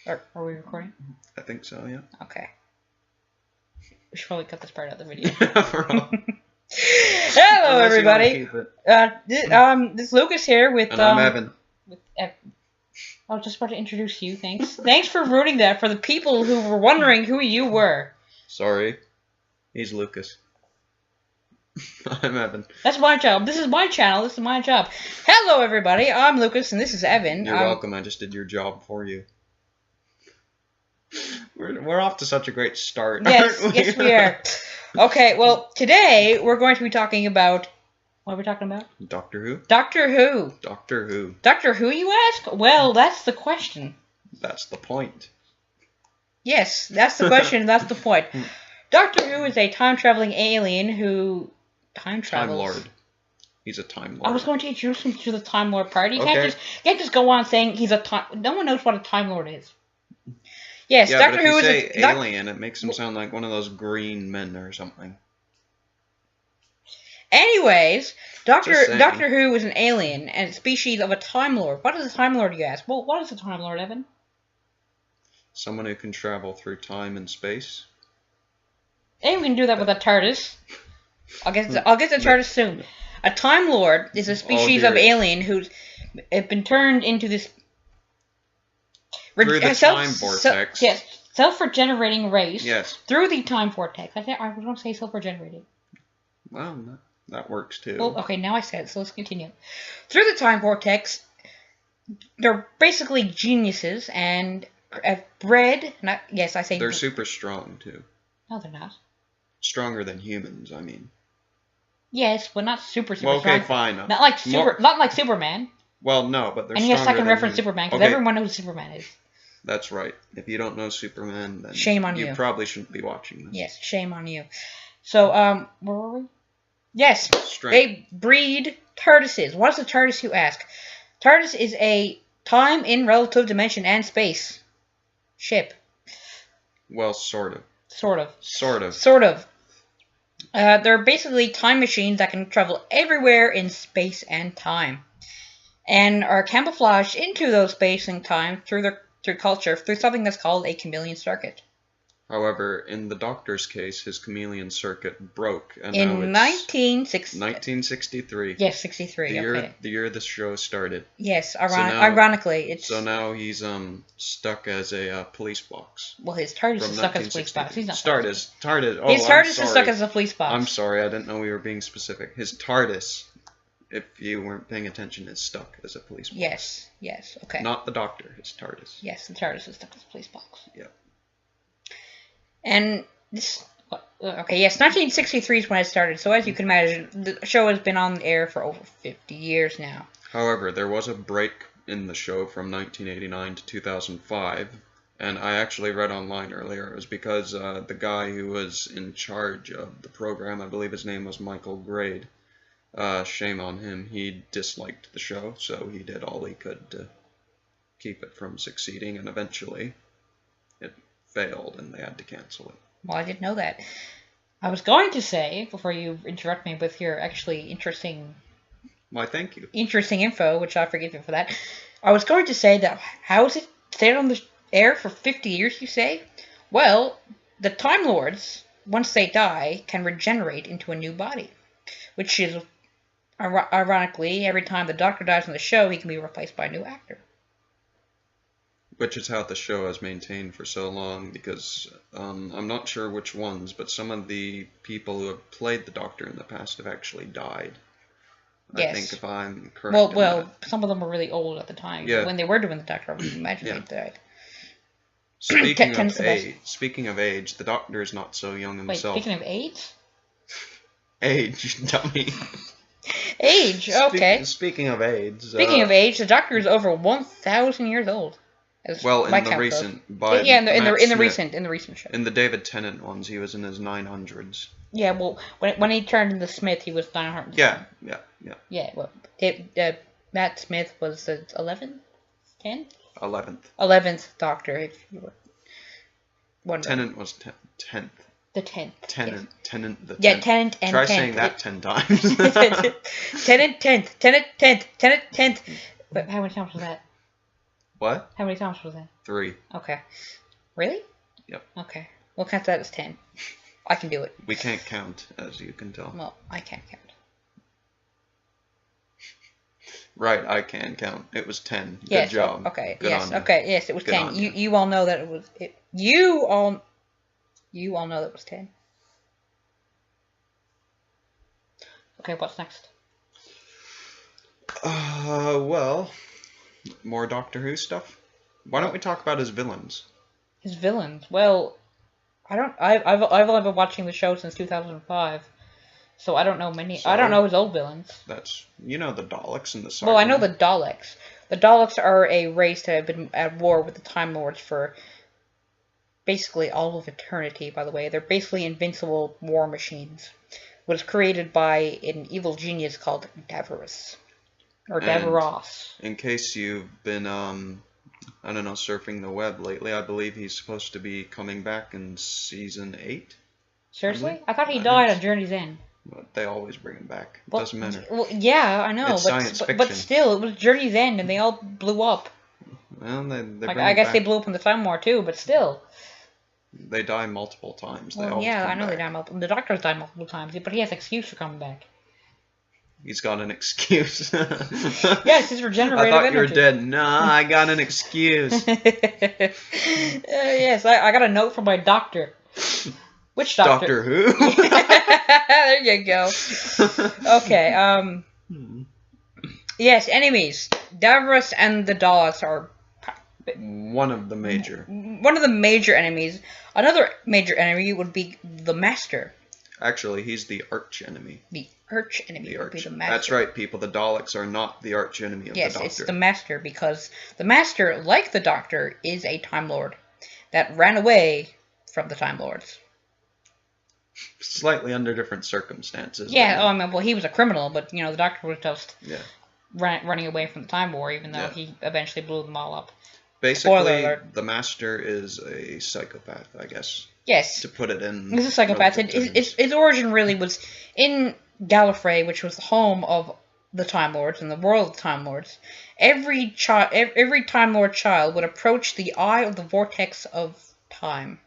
Are we recording? I think so, yeah. Okay. We should probably cut this part out of the video. Hello, everybody. This is Lucas here with. And I'm Evan. I was just about to introduce you. Thanks. Thanks for ruining that for the people who were wondering who you were. Sorry. He's Lucas. I'm Evan. That's my job. This is my channel. This is my job. Hello, everybody. I'm Lucas, and this is Evan. You're welcome. I just did your job for you. We're off to such a great start. Yes, yes, we are. Okay, well, today we're going to be talking about. What are we talking about? Doctor Who. Doctor Who. Doctor Who. Doctor Who, you ask? Well, that's the question. That's the point. Yes, that's the question. That's the point. Doctor Who is a time-traveling alien who time travels. Time Lord. He's a Time Lord. I was going to introduce him to the Time Lord party. You can't just go on saying he's a time. No one knows what a Time Lord is. Yes, yeah, Doctor but if Who you is say a alien. It makes him sound like one of those green men or something. Anyways, Doctor Who is an alien and a species of a Time Lord. What is a Time Lord, you ask? Well, what is a Time Lord, Evan? Someone who can travel through time and space. Anyone can do that with a TARDIS. I'll get the TARDIS soon. A Time Lord is a species of alien who's been turned into this. Through the time vortex. Yes, self-regenerating race. Yes. Through the time vortex. I was going to say self-regenerating. Well, that works too. Well, okay, now I said it, so let's continue. Through the time vortex, they're basically geniuses and have bred. Yes, I say. They're super strong too. No, they're not. Stronger than humans, I mean. Yes, but not super well, okay, strong. fine. Not like Superman. Well, no, but they're. And you have second reference Superman because everyone knows who Superman is. That's right. If you don't know Superman, then shame on you. You probably shouldn't be watching this. Yes, shame on you. So, where were we? Yes, they breed TARDISes. What is a TARDIS, you ask? TARDIS is a time in relative dimension and space ship. Well, sort of. Sort of. Sort of. Sort of. They're basically time machines that can travel everywhere in space and time, and are camouflaged into those space and time through culture through something that's called a chameleon circuit. However, in the Doctor's case, his chameleon circuit broke, and in now it's 1963. Yes, 63. The year the show started. Yes, ironically, it's. So now he's stuck as a police box. Well, his TARDIS is stuck as a police box. He's not. TARDIS. Oh, his TARDIS is stuck as a police box. I'm sorry, I didn't know we were being specific. His TARDIS, if you weren't paying attention, is stuck as a police box. Yes. Yes. Okay. Not the Doctor. His TARDIS. Yes, the TARDIS is stuck as a police box. Yeah. And this, okay, yes, 1963 is when it started. So as you can imagine, the show has been on the air for over 50 years now. However, there was a break in the show from 1989 to 2005, and I actually read online earlier. It was because the guy who was in charge of the program, I believe his name was Michael Grade, shame on him, he disliked the show, so he did all he could to keep it from succeeding, and eventually it failed and they had to cancel it. Well, I didn't know that. I was going to say, before you interrupt me with your actually interesting... Why, thank you. Interesting info, which I forgive you for that. I was going to say that, how is it stayed on the air for 50 years, you say? Well, the Time Lords, once they die, can regenerate into a new body. Which is, ironically, every time the Doctor dies on the show, he can be replaced by a new actor. Which is how the show has maintained for so long, because I'm not sure which ones, but some of the people who have played the Doctor in the past have actually died. Yes. I think if I'm correct. Well, some of them were really old at the time. Yeah. When they were doing the Doctor, I would imagine they died. Speaking of age, the Doctor is not so young himself. Wait, speaking of age? Age, dummy. Age, okay. Speaking of age. The Doctor is over 1,000 years old. Well, in the recent, in the recent show. In the David Tennant ones, he was in his 900s. Yeah, well, when he turned into Smith, he was 900. Yeah. Yeah, well, Matt Smith was the 11th? 10th? 11th. 11th Doctor, if you were wondering. Tennant was 10th. The 10th. Tennant the 10th. Yeah, Tennant and 10th. Try saying that 10 times. Tennant 10th. Tennant 10th. Tennant 10th. But how many times was that? What? How many times was that? 3. Okay. Really? Yep. Okay. We'll count that as 10. I can do it. We can't count, as you can tell. Well, I can't count. Right, I can count. It was 10. Yes. Good job. Okay. Good yes. on you. Okay. Yes, it was Good 10. on you. You all know that it was. You all know that it was 10. Okay. What's next? Well, more Doctor Who stuff. Why don't we talk about his villains? His villains. Well, I don't. I've only been watching the show since 2005, so I don't know many. I don't know his old villains. That's the Daleks and the Cybermen. Well, I know the Daleks. The Daleks are a race that have been at war with the Time Lords for basically all of eternity. By the way, they're basically invincible war machines. It was created by an evil genius called Davros. Or Davros. In case you've been, I don't know, surfing the web lately, I believe he's supposed to be coming back in season 8. Seriously? I thought he died on Journey's End. But they always bring him back. It Well, doesn't matter. Well, yeah, I know. It's science but fiction. still, it was Journey's End, and they all blew up. Well, they bring I guess him they back. blew up in the Time War too, but still. They die multiple times. They Well, always yeah, come I know back. they died multiple. The Doctor's died multiple times, but he has an excuse for coming back. He's got an excuse. Yes, his regenerative I thought you were energy. dead. Nah, I got an excuse. Yes, I got a note from my doctor. Which doctor? Doctor Who? There you go. Okay, yes, enemies. Davros and the Daleks are One of the major. one of the major enemies. Another major enemy would be the Master. Actually, he's the arch enemy. The arch enemy would be the Master. That's right, people. The Daleks are not the arch enemy of Yes, the Doctor. it's the Master, because the Master, like the Doctor, is a Time Lord that ran away from the Time Lords. Slightly under different circumstances. Yeah, but- I mean, well, he was a criminal, but, the Doctor was just Yeah. running away from the Time War, even though Yeah. he eventually blew them all up. Basically, Spoiler alert. the Master is a psychopath, I guess, Yes, to put it in. he's a psychopath. relative terms. His origin really was in Gallifrey, which was the home of the Time Lords and the world of the Time Lords. Every Time Lord child would approach the eye of the vortex of time,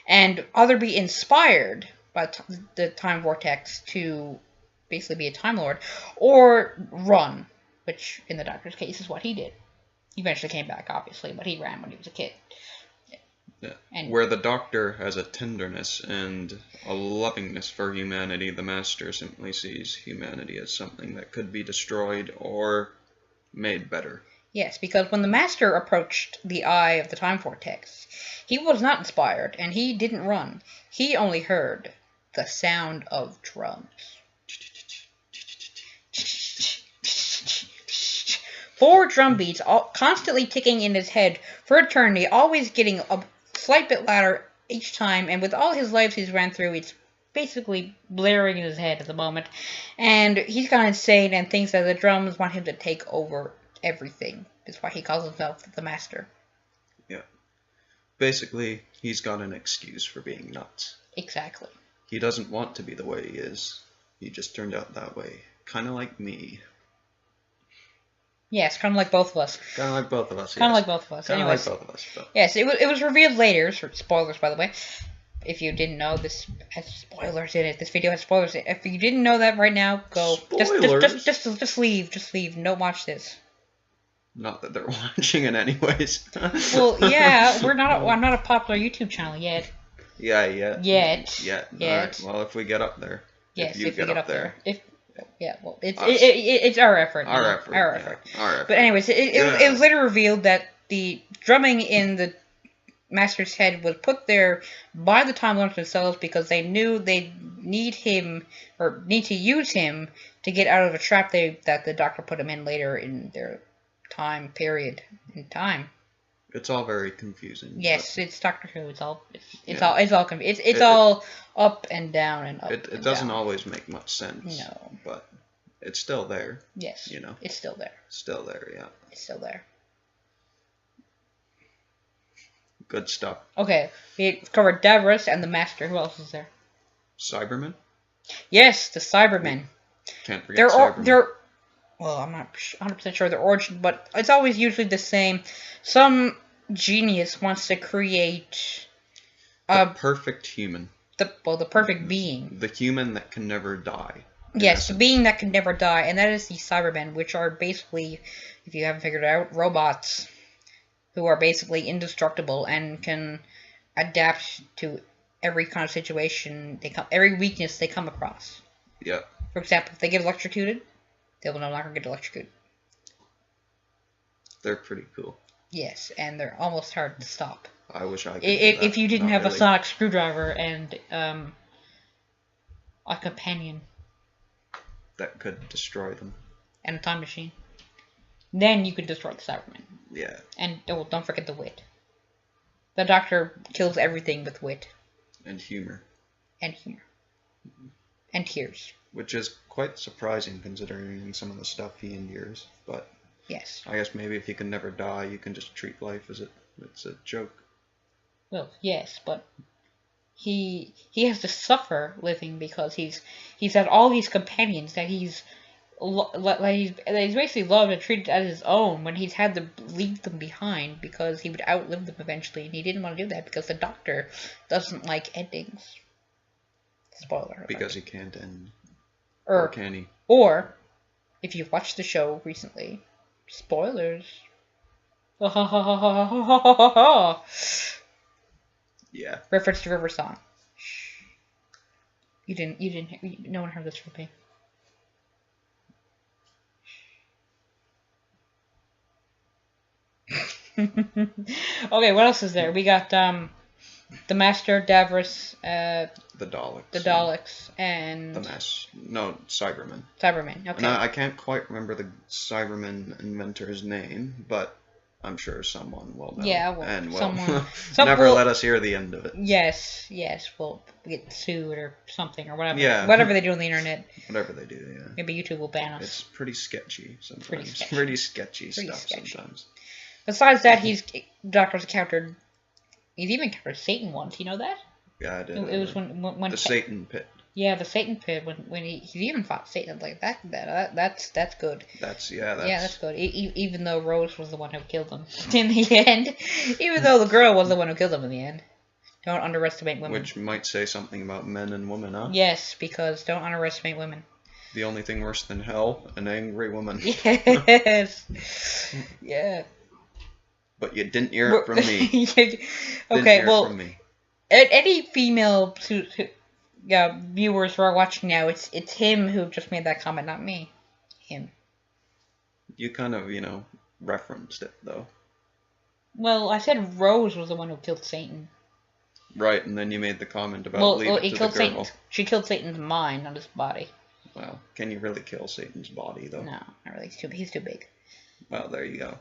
and either be inspired by the time vortex to basically be a Time Lord, or run, which in the Doctor's case is what he did. He eventually came back, obviously, but he ran when he was a kid. Yeah. And Where the Doctor has a tenderness and a lovingness for humanity, the Master simply sees humanity as something that could be destroyed or made better. yes, because when the Master approached the eye of the time vortex, he was not inspired, and he didn't run. He only heard the sound of drums. 4 drum beats, all constantly ticking in his head for eternity, always getting a slight bit louder each time, and with all his lives he's ran through, it's basically blaring in his head at the moment. And he's gone insane and thinks that the drums want him to take over everything. That's why he calls himself the Master. Yeah. Basically, he's got an excuse for being nuts. Exactly. He doesn't want to be the way he is. He just turned out that way. Kind of like me. Yes, kind of like both of us. Kind of like both of us. Kind of like both of us. Kind of Anyways, like both of us. But yes, it was revealed later. Spoilers, by the way. If you didn't know, this has spoilers in it. This video has spoilers in it. If you didn't know that right now, go. Spoilers? Just leave. Just leave. Don't watch this. not that they're watching it anyways. Well, yeah, I'm not a popular YouTube channel yet. Yeah, Yet. Alright, well, if we get up there. Yes, if you get up there. Well, it's our effort. Our man. effort. Our yeah, effort. Our effort. But anyways, it was later revealed that the drumming in the Master's head was put there by the Time Lords themselves because they knew they'd need to use him to get out of a trap that the Doctor put him in later in their time period in time. It's all very confusing. Yes, it's Doctor Who. It's all confusing. It's It- all up and down and up. It and doesn't down. always make much sense. No. But it's still there. Yes. You know. It's still there. Still there, yeah. It's still there. Good stuff. Okay, we covered Davros and the Master. Who else is there? Cybermen? Yes, the Cybermen. Can't forget They're Cybermen. well, I'm not 100% sure the origin, but it's always usually the same. Some genius wants to create The perfect human. the perfect being. The human that can never die. Yes, the being that can never die, and that is the Cybermen, which are basically, if you haven't figured it out, robots who are basically indestructible and can adapt to every kind of situation every weakness they come across. Yeah. For example, if they get electrocuted, they will no longer get electrocuted. They're pretty cool. Yes, and they're almost hard to stop. I wish I could. If you didn't have really. a sonic screwdriver and a companion That could destroy them. and a time machine, then you could destroy the Cybermen. Yeah. And don't forget the wit. The Doctor kills everything with wit. And humor. And humor. And tears. Which is quite surprising considering some of the stuff he endures. But yes. I guess maybe if he can never die, you can just treat life as it's a joke. Well, yes, but he has to suffer living because he's had all these companions that he's basically loved and treated as his own, when he's had to leave them behind because he would outlive them eventually, and he didn't want to do that because the Doctor doesn't like endings. Spoiler. Because he can't end. Or can he? Or, if you've watched the show recently, spoilers. Yeah. Reference to River Song. No one heard this from me. Okay, what else is there? We got the Master, Davros, the Daleks, and the Mess. No, Cybermen. Cybermen. Okay. And I can't quite remember the Cyberman inventor's name, but I'm sure someone will know. Yeah, well, and someone never let us hear the end of it. Yes, we'll get sued or something or whatever. Yeah. Whatever they do on the internet. Whatever they do, yeah. Maybe YouTube will ban us. It's pretty sketchy sometimes. Pretty sketchy stuff sometimes. Besides that, Doctor's encountered. He's even encountered Satan once. You know that? Yeah, I did. It was when the Satan pit. Yeah, the Satan pit. When he even fought Satan, like that's good. That's good. Even though Rose was the one who killed him in the end, even though the girl was the one who killed him in the end. Don't underestimate women. Which might say something about men and women, huh? Yes, because don't underestimate women. The only thing worse than hell, an angry woman. Yes. Yeah. But you didn't hear it from me. Okay, well, from me. Any female viewers who are watching now, it's him who just made that comment, not me. Him. You kind of, referenced it, though. Well, I said Rose was the one who killed Satan. Right, and then you made the comment about leave it to the girl. Satan. She killed Satan's mind, not his body. Well, can you really kill Satan's body, though? No, not really. He's too big. Well, there you go.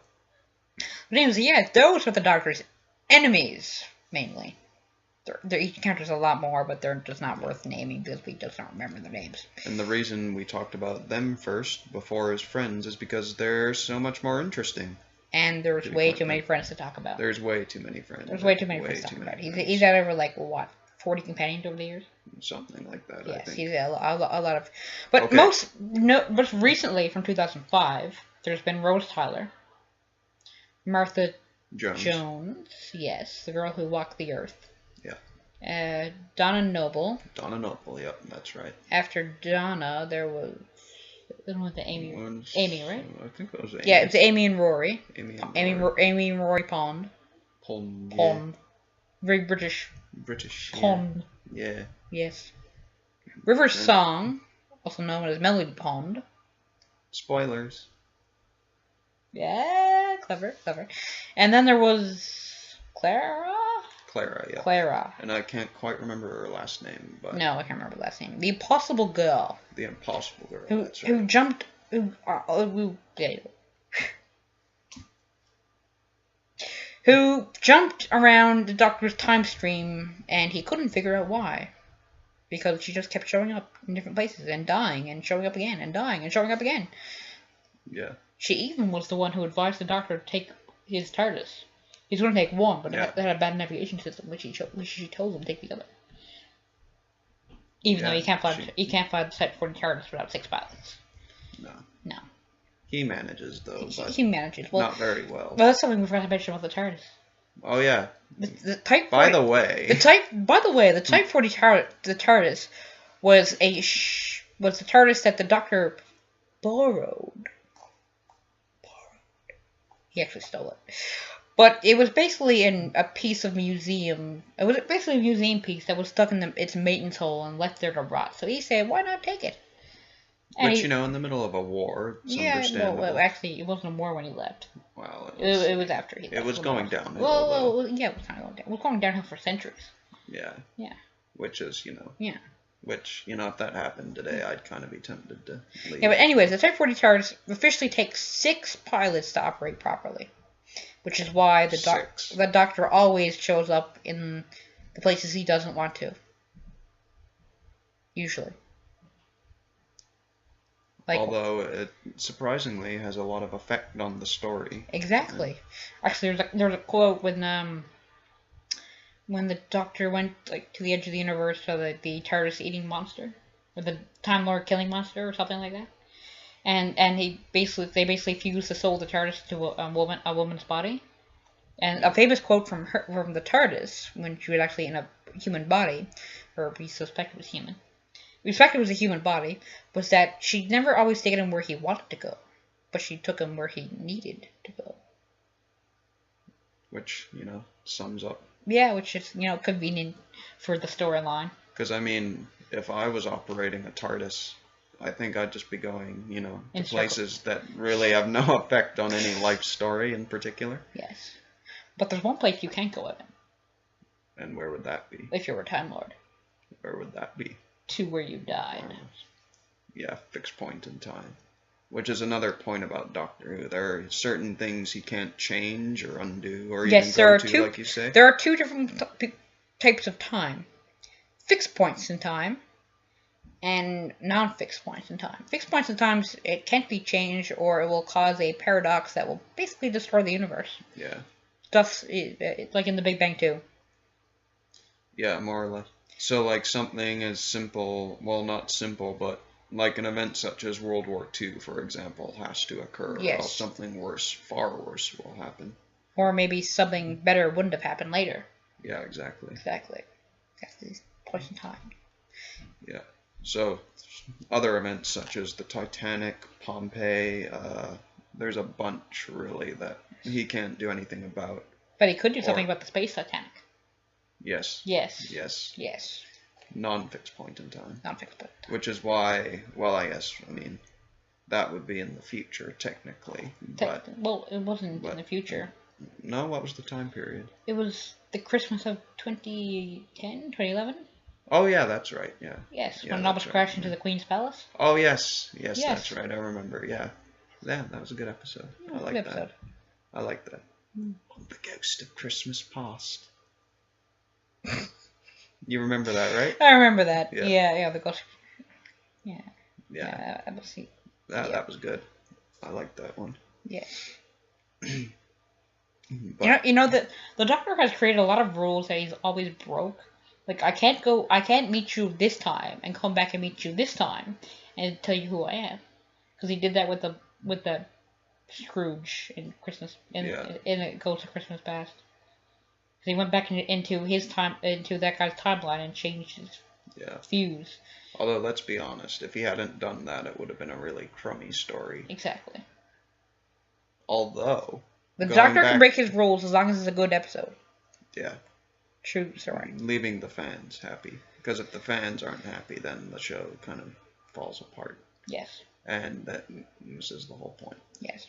But anyways, yeah, those are the Doctor's enemies, mainly. Each encounters a lot more, but they're just not worth naming because we just don't remember their names. And the reason we talked about them first, before his friends, is because they're so much more interesting. And there's way too many friends to talk about. There's way too many friends. There's way too many friends to talk about. He's had over, 40 companions over the years? Something like that, yes, I think. He's had a lot of... But okay. most recently, from 2005, there's been Rose Tyler, Martha Jones, yes, the girl who walked the earth. Yeah. Donna Noble. Donna Noble, yep, that's right. After Donna, there was the Amy. Amy, right? I think it was Amy. Yeah, it's Amy and Rory. Amy and Rory Pond. Pond. Pond. Very British. Pond. Yeah. Yes. River Song, also known as Melody Pond. Spoilers. Yeah, clever. And then there was Clara, yeah. Clara. And I can't quite remember her last name, but... No, I can't remember the last name. The Impossible Girl. The Impossible Girl, that's right. Who jumped... Who jumped around the Doctor's time stream, and he couldn't figure out why. Because she just kept showing up in different places, and dying, and showing up again, and dying, and showing up again. Yeah. She even was the one who advised the Doctor to take his TARDIS. He's going to take one, but it had a bad navigation system, which she told him to take the other. Even though you can't fly the Type 40 TARDIS without 6 pilots. No. He manages, though, but He manages. Well, not very well. well, that's something we forgot to mention about the TARDIS. Oh, yeah. The Type 40, By the way, the Type 40 the TARDIS was was the TARDIS that the Doctor borrowed. He actually stole it. But it was basically a piece of museum. It was basically a museum piece that was stuck in its maintenance hole and left there to rot. So he said, why not take it? And which, in the middle of a war, it's understandable. Well, actually, it wasn't a war when he left. Well, it was after he left. It was going downhill. Well, yeah, it was kind of going down. It was going downhill for centuries. Yeah. Yeah. Which is, Yeah. Which, if that happened today, I'd kind of be tempted to leave. Yeah, but anyways, the Type 40 TARDIS officially takes 6 pilots to operate properly. Which is why the Doctor always shows up in the places he doesn't want to. Usually. Although it surprisingly has a lot of effect on the story. Exactly. Actually, there's a quote when the Doctor went to the edge of the universe, so that the TARDIS eating monster, or the Time Lord killing monster, or something like that. And they basically fused the soul of the TARDIS to a woman's body. And a famous quote from the TARDIS, when she was actually in a human body, or we suspect it was human. We suspect it was a human body, was that she never always taken him where he wanted to go, but she took him where he needed to go. Which, sums up. Yeah, which is, convenient for the storyline. Because, if I was operating a TARDIS, I think I'd just be going, to places that really have no effect on any life story in particular. Yes. But there's one place you can't go in. And where would that be? If you were a Time Lord. Where would that be? To where you died. Yeah, fixed point in time. Which is another point about Doctor Who. There are certain things he can't change or undo, or even go to, like you say. There are 2 different types of time. Fixed points in time. And non-fixed points in time. Fixed points in time, it can't be changed, or it will cause a paradox that will basically destroy the universe. Yeah. Thus, like in the Big Bang 2. Yeah, more or less. So, like, something as simple, well, not simple, but like an event such as World War II, for example, has to occur, or else something worse, far worse, will happen. Or maybe something better wouldn't have happened later. Yeah, exactly. Exactly. These points in time. Yeah. So, other events such as the Titanic, Pompeii, there's a bunch, really, that he can't do anything about. But he could do something about the space Titanic. Yes. Yes. Yes. Yes. Non-fixed point in time. Non-fixed point in time. Which is why, well, I guess, that would be in the future, technically. Well, it wasn't in the future. No, what was the time period? It was the Christmas of 2010, 2011? Oh, yeah, that's right, yeah. Yes, yeah, when Nobus crashed into the Queen's Palace. Oh, yes. Yes, that's right, I remember, yeah. Yeah, that was a good episode. I like that. I like that. The Ghost of Christmas Past. You remember that, right? I remember that. Yeah, yeah, the Ghost. Yeah. Yeah. That was good. I liked that one. Yeah. But, the Doctor has created a lot of rules that he's always broke. Like, I can't meet you this time and come back and meet you this time and tell you who I am. Because he did that with the Scrooge in Christmas, in It Goes to Christmas Past. He went back into that guy's timeline and changed his fuse. Although, let's be honest, if he hadn't done that, it would have been a really crummy story. Exactly. Although, the Doctor can break his rules as long as it's a good episode. Yeah. True story. Leaving the fans happy. Because if the fans aren't happy, then the show kind of falls apart. Yes. And that misses the whole point. Yes.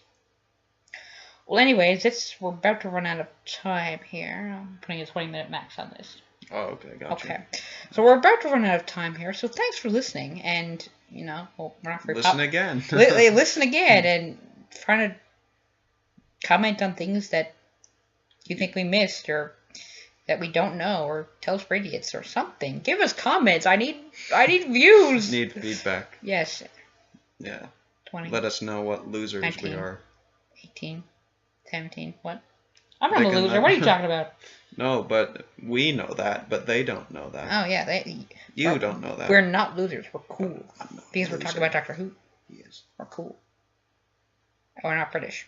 Well, anyways, we're about to run out of time here. I'm putting a 20-minute max on this. Oh, okay, gotcha. Okay. So we're about to run out of time here, so thanks for listening, and, we're not very Listen again. Listen again, and try to comment on things that you think we missed, or that we don't know, or tell us we're idiots, or something. Give us comments. I need views. Need feedback. Yes. Yeah. 20. Let us know what losers 19, we are. 18. 17. What? I'm not a loser. What are you talking about? No, but we know that, but they don't know that. Oh, yeah. You don't know that. We're not losers. We're cool. Because we're talking about Doctor Who. Yes. We're cool. We're not British.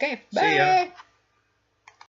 Okay, See ya. bye.